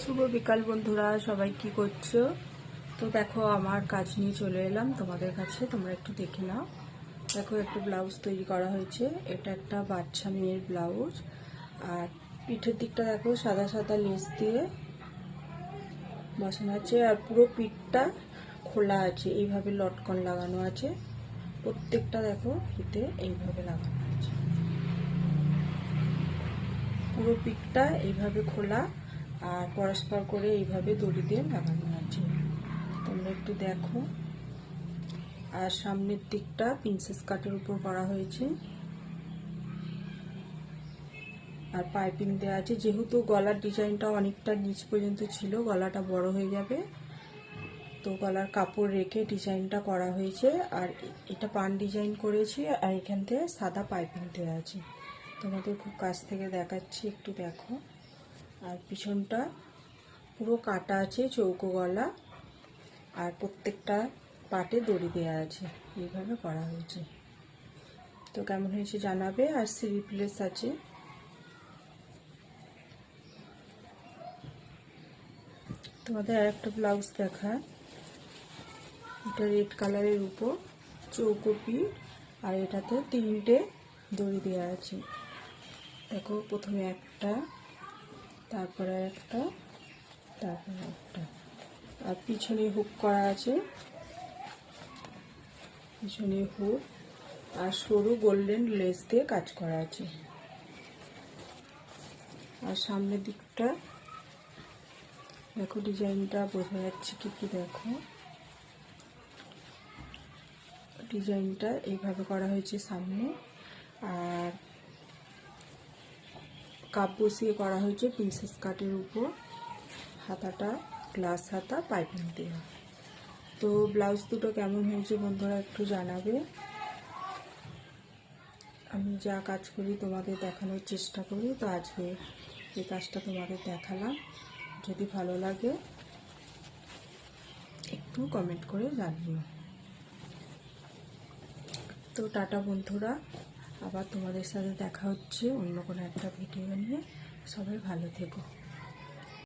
শুভ বিকাল বন্ধুরা, সবাই কি করছো? তো দেখো, আমার কাজ নিয়ে চলে এলাম তোমাদের কাছে, তোমরা একটু দেখে নাও। দেখো, একটা ব্লাউজ তৈরি করা হয়েছে। এটা একটা বাচ্চা মেয়ের ব্লাউজ। আর পিঠের দিকটা দেখো সাদা সাদা লেস দিয়ে বসানো আছে, আর পুরো পিঠটা খোলা আছে, এইভাবে লটকন লাগানো আছে। প্রত্যেকটা দেখো ফিতে এইভাবে লাগানো আছে, পুরো পিঠটা এইভাবে খোলা আর পরস্পর করে এইভাবে দড়ি দিয়ে লাগানো আছে, তোমরা একটু দেখো। আর সামনের দিকটা প্রিন্সেস কাটের উপর করা হয়েছে, আর পাইপিং দেওয়া আছে। যেহেতু গলার ডিজাইনটা অনেকটা নিচ পর্যন্ত ছিল, গলাটা বড় হয়ে যাবে, তো গলার কাপড় রেখে ডিজাইনটা করা হয়েছে। আর এটা পান ডিজাইন করেছি, আর এখান থেকে সাদা পাইপিং দেওয়া আছে। তোমাদের খুব কাছ থেকে দেখাচ্ছি, একটু দেখো। আর পিছনটা পুরো কাটা আছে, চৌকো গলা, আর প্রত্যেকটা পাটে দড়ি দেওয়া আছে, এইভাবে করা হয়েছে। তো কেমন হয়েছে জানাবে। আর স্লিভলেস আছে। তোমাদের আর একটা ব্লাউজ দেখা, এটা রেড কালারের উপর চৌকো পিঠ, আর এটাতে 3টে দড়ি দেওয়া আছে। দেখো, প্রথমে একটা, তারপরে একটা, তারপরে একটা। আর পিছনে হুক করা আছে, পিছনে হুক আর সরু গোল্ডেন লেস দিয়ে কাজ করা আছে। আর সামনের দিকটা দেখো, ডিজাইনটা বোঝা যাচ্ছে কি দেখো, ডিজাইনটা এইভাবে করা হয়েছে সামনে। আর কাপ বসিয়ে করা হয়েছে প্রিন্সেস কাটের উপর, হাতাটা গ্লাস হাতা, পাইপিং দেওয়া। তো ব্লাউজ দুটো কেমন হয়েছে বন্ধুরা একটু জানাবে। আমি যা কাজ করি তোমাদের দেখানোর চেষ্টা করি, তো আজকে এই কাজটা তোমাদের দেখালাম। যদি ভালো লাগে একটু কমেন্ট করে জানিও। তো টাটা বন্ধুরা, আবার তোমাদের সাথে দেখা হচ্ছে অন্য কোনো একটা ভিডিও নিয়ে। সবাই ভালো থেকো।